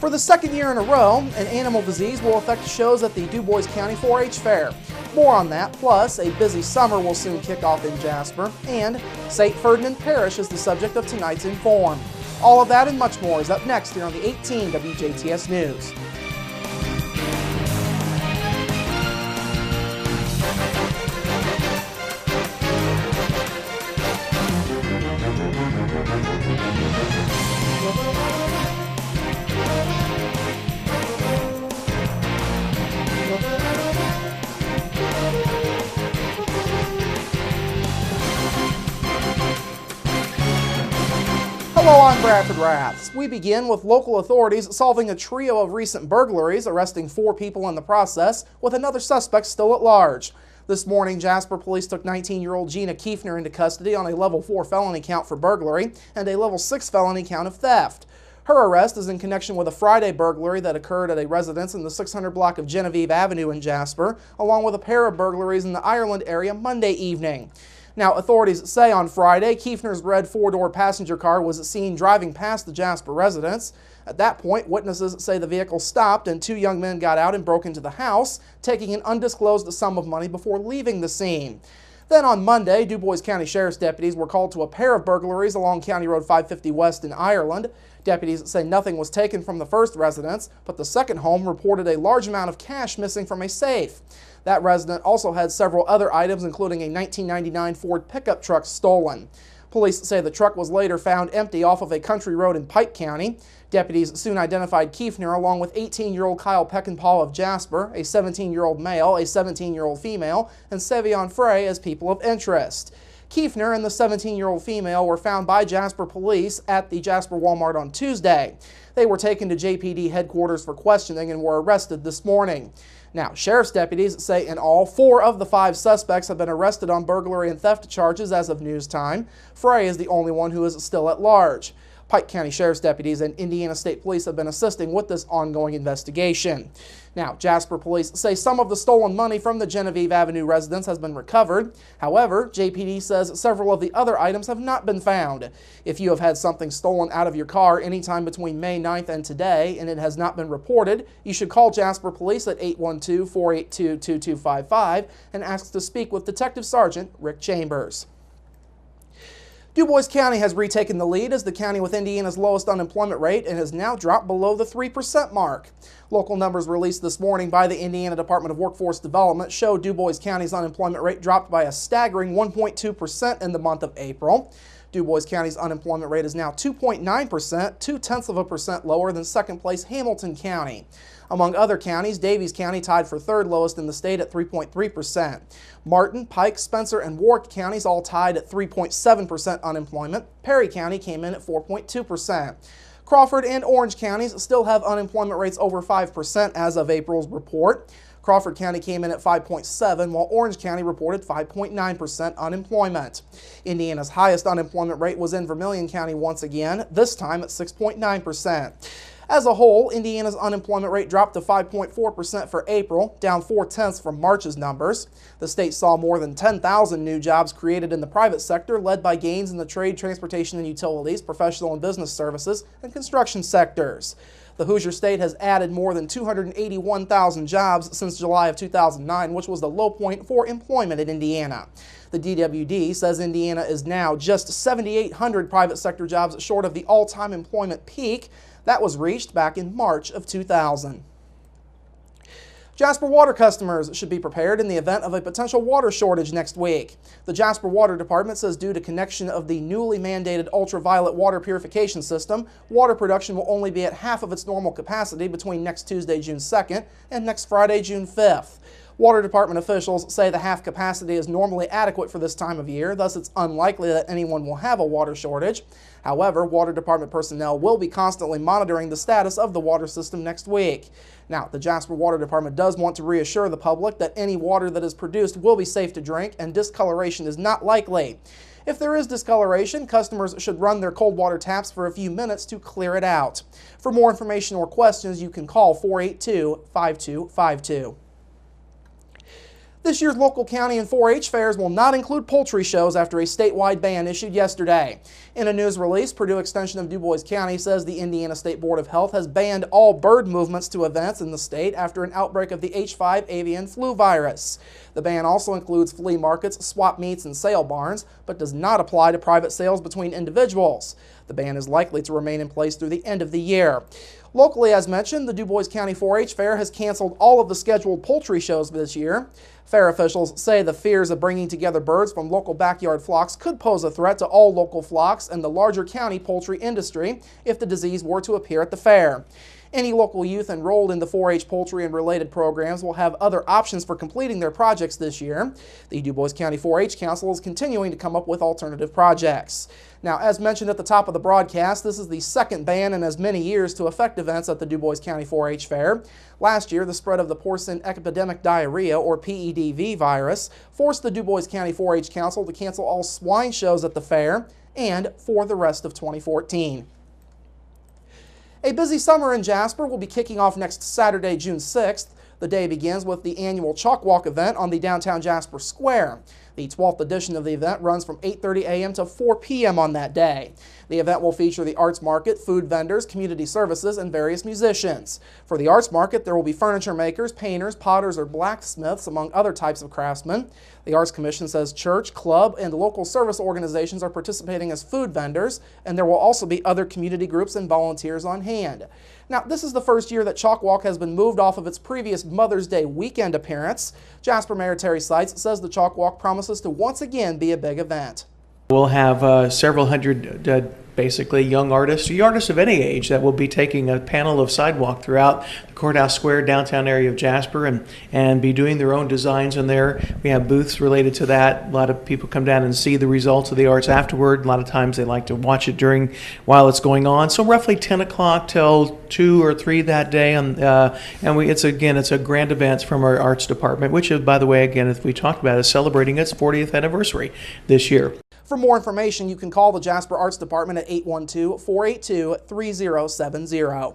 For the second year in a row, an animal disease will affect shows at the DuBois County 4-H Fair. More on that, plus a busy summer will soon kick off in Jasper, and St. Ferdinand Parish is the subject of tonight's Inform. All of that and much more is up next here on the 18 WJTS News. Hello, I'm Bradford Raths. We begin with local authorities solving a trio of recent burglaries, arresting 4 people in the process, with another suspect still at large. This morning, Jasper police took 19-year-old Gina Kiefner into custody on a level 4 felony count for burglary and a level 6 felony count of theft. Her arrest is in connection with a Friday burglary that occurred at a residence in the 600 block of Genevieve Avenue in Jasper, along with a pair of burglaries in the Ireland area Monday evening. Now, authorities say on Friday, Kiefner's red 4-door passenger car was seen driving past the Jasper residence. At that point, witnesses say the vehicle stopped and 2 young men got out and broke into the house, taking an undisclosed sum of money before leaving the scene. Then on Monday, DuBois County Sheriff's deputies were called to a pair of burglaries along County Road 550 West in Ireland. Deputies say nothing was taken from the first residence, but the second home reported a large amount of cash missing from a safe. That resident also had several other items, including a 1999 Ford pickup truck stolen. Police say the truck was later found empty off of a country road in Pike County. Deputies soon identified Kiefner along with 18-year-old Kyle Peckinpah of Jasper, a 17-year-old male, a 17-year-old female, and Sevion Frey as people of interest. Kiefner and the 17-year-old female were found by Jasper police at the Jasper Walmart on Tuesday. They were taken to JPD headquarters for questioning and were arrested this morning. Now, sheriff's deputies say in all, 4 of the 5 suspects have been arrested on burglary and theft charges as of news time. Frey is the only one who is still at large. Pike County Sheriff's deputies and Indiana State Police have been assisting with this ongoing investigation. Now, Jasper police say some of the stolen money from the Genevieve Avenue residence has been recovered. However, JPD says several of the other items have not been found. If you have had something stolen out of your car anytime between May 9th and today and it has not been reported, you should call Jasper police at 812-482-2255 and ask to speak with Detective Sergeant Rick Chambers. DuBois County has retaken the lead as the county with Indiana's lowest unemployment rate and has now dropped below the 3% mark. Local numbers released this morning by the Indiana Department of Workforce Development show DuBois County's unemployment rate dropped by a staggering 1.2% in the month of April. DuBois County's unemployment rate is now 2.9%, 0.2% lower than second place Hamilton County. Among other counties, Davies County tied for third lowest in the state at 3.3%. Martin, Pike, Spencer, and Warwick counties all tied at 3.7% unemployment. Perry County came in at 4.2%. Crawford and Orange counties still have unemployment rates over 5% as of April's report. Crawford County came in at 5.7%, while Orange County reported 5.9% unemployment. Indiana's highest unemployment rate was in Vermilion County once again, this time at 6.9%. As a whole, Indiana's unemployment rate dropped to 5.4% for April, down 0.4 from March's numbers. The state saw more than 10,000 new jobs created in the private sector, led by gains in the trade, transportation and utilities, professional and business services, and construction sectors. The Hoosier State has added more than 281,000 jobs since July of 2009, which was the low point for employment in Indiana. The DWD says Indiana is now just 7,800 private sector jobs short of the all-time employment peak that was reached back in March of 2000. Jasper water customers should be prepared in the event of a potential water shortage next week. The Jasper Water Department says due to connection of the newly mandated ultraviolet water purification system, water production will only be at half of its normal capacity between next Tuesday, June 2nd and next Friday, June 5th. Water Department officials say the half capacity is normally adequate for this time of year, thus it's unlikely that anyone will have a water shortage. However, Water Department personnel will be constantly monitoring the status of the water system next week. Now, the Jasper Water Department does want to reassure the public that any water that is produced will be safe to drink and discoloration is not likely. If there is discoloration, customers should run their cold water taps for a few minutes to clear it out. For more information or questions, you can call 482-5252. This year's local county and 4-H fairs will not include poultry shows after a statewide ban issued yesterday. In a news release, Purdue Extension of DuBois County says the Indiana State Board of Health has banned all bird movements to events in the state after an outbreak of the H5 avian flu virus. The ban also includes flea markets, swap meets, and sale barns, but does not apply to private sales between individuals. The ban is likely to remain in place through the end of the year. Locally, as mentioned, the DuBois County 4-H Fair has canceled all of the scheduled poultry shows this year. Fair officials say the fears of bringing together birds from local backyard flocks could pose a threat to all local flocks and the larger county poultry industry if the disease were to appear at the fair. Any local youth enrolled in the 4-H poultry and related programs will have other options for completing their projects this year. The DuBois County 4-H Council is continuing to come up with alternative projects. Now, as mentioned at the top of the broadcast, this is the second ban in as many years to affect events at the DuBois County 4-H Fair. Last year, the spread of the porcine epidemic diarrhea, or PEDV virus, forced the DuBois County 4-H Council to cancel all swine shows at the fair and for the rest of 2014. A busy summer in Jasper will be kicking off next Saturday, June 6th. The day begins with the annual Chalk Walk event on the downtown Jasper Square. The 12th edition of the event runs from 8:30 a.m. to 4 p.m. on that day. The event will feature the arts market, food vendors, community services, and various musicians. For the arts market, there will be furniture makers, painters, potters, or blacksmiths, among other types of craftsmen. The Arts Commission says church, club, and local service organizations are participating as food vendors, and there will also be other community groups and volunteers on hand. Now, this is the first year that Chalk Walk has been moved off of its previous Mother's Day weekend appearance. Jasper Mayor Terry Seitz says the Chalk Walk promises to once again be a big event. We'll have several hundred basically young artists of any age that will be taking a panel of sidewalk throughout the Courthouse Square downtown area of Jasper and be doing their own designs in there. We have booths related to that. A lot of people come down and see the results of the arts afterward. A lot of times they like to watch it while it's going on. So roughly 10 o'clock till 2 or 3 that day. It's a grand event from our arts department, which is, by the way, again, as we talked about, is celebrating its 40th anniversary this year. For more information, you can call the Jasper Arts Department at 812-482-3070.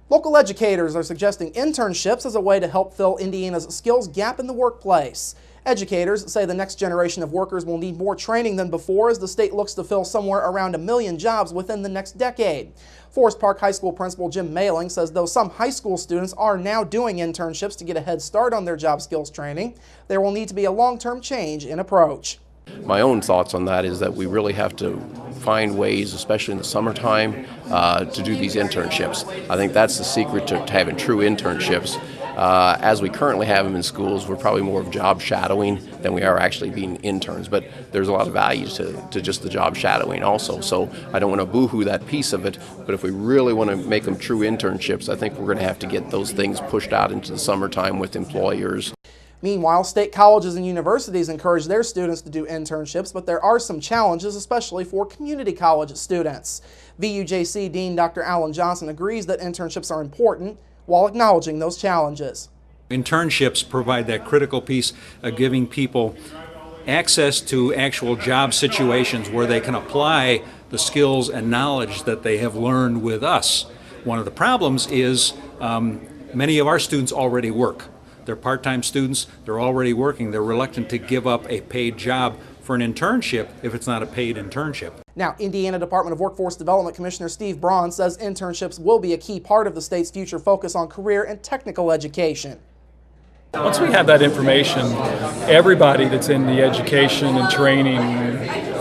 Local educators are suggesting internships as a way to help fill Indiana's skills gap in the workplace. Educators say the next generation of workers will need more training than before as the state looks to fill somewhere around 1 million jobs within the next decade. Forest Park High School Principal Jim Mailing says though some high school students are now doing internships to get a head start on their job skills training, there will need to be a long-term change in approach. My own thoughts on that is that we really have to find ways, especially in the summertime, to do these internships. I think that's the secret to having true internships. As we currently have them in schools, we're probably more of job shadowing than we are actually being interns, but there's a lot of value to just the job shadowing also. So I don't want to boo-hoo that piece of it, but if we really want to make them true internships, I think we're going to have to get those things pushed out into the summertime with employers. Meanwhile, state colleges and universities encourage their students to do internships, but there are some challenges, especially for community college students. VUJC Dean Dr. Alan Johnson agrees that internships are important while acknowledging those challenges. Internships provide that critical piece of giving people access to actual job situations where they can apply the skills and knowledge that they have learned with us. One of the problems is many of our students already work. They're part-time students, they're already working, they're reluctant to give up a paid job for an internship if it's not a paid internship. Now, Indiana Department of Workforce Development Commissioner Steve Braun says internships will be a key part of the state's future focus on career and technical education. Once we have that information, everybody that's in the education and training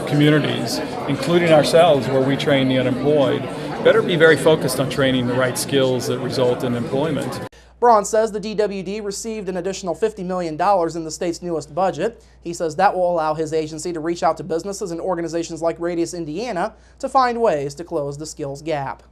communities, including ourselves where we train the unemployed, better be very focused on training the right skills that result in employment. Braun says the DWD received an additional $50 million in the state's newest budget. He says that will allow his agency to reach out to businesses and organizations like Radius Indiana to find ways to close the skills gap.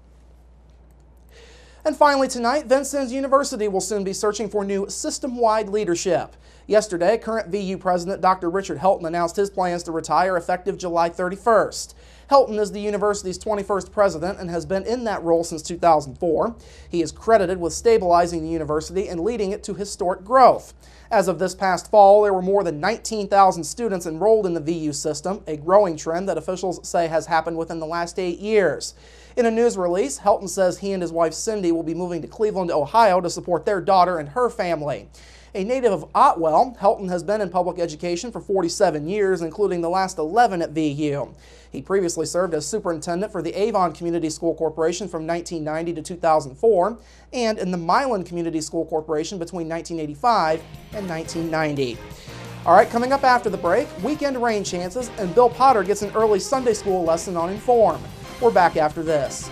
And finally tonight, Vincennes University will soon be searching for new system-wide leadership. Yesterday, current VU President Dr. Richard Helton announced his plans to retire effective July 31st. Helton is the university's 21st president and has been in that role since 2004. He is credited with stabilizing the university and leading it to historic growth. As of this past fall, there were more than 19,000 students enrolled in the VU system, a growing trend that officials say has happened within the last 8 years. In a news release, Helton says he and his wife Cindy will be moving to Cleveland, Ohio to support their daughter and her family. A native of Otwell, Helton has been in public education for 47 years, including the last 11 at VU. He previously served as superintendent for the Avon Community School Corporation from 1990 to 2004 and in the Milan Community School Corporation between 1985 and 1990. All right, coming up after the break, weekend rain chances, and Bill Potter gets an early Sunday school lesson on Inform. We're back after this.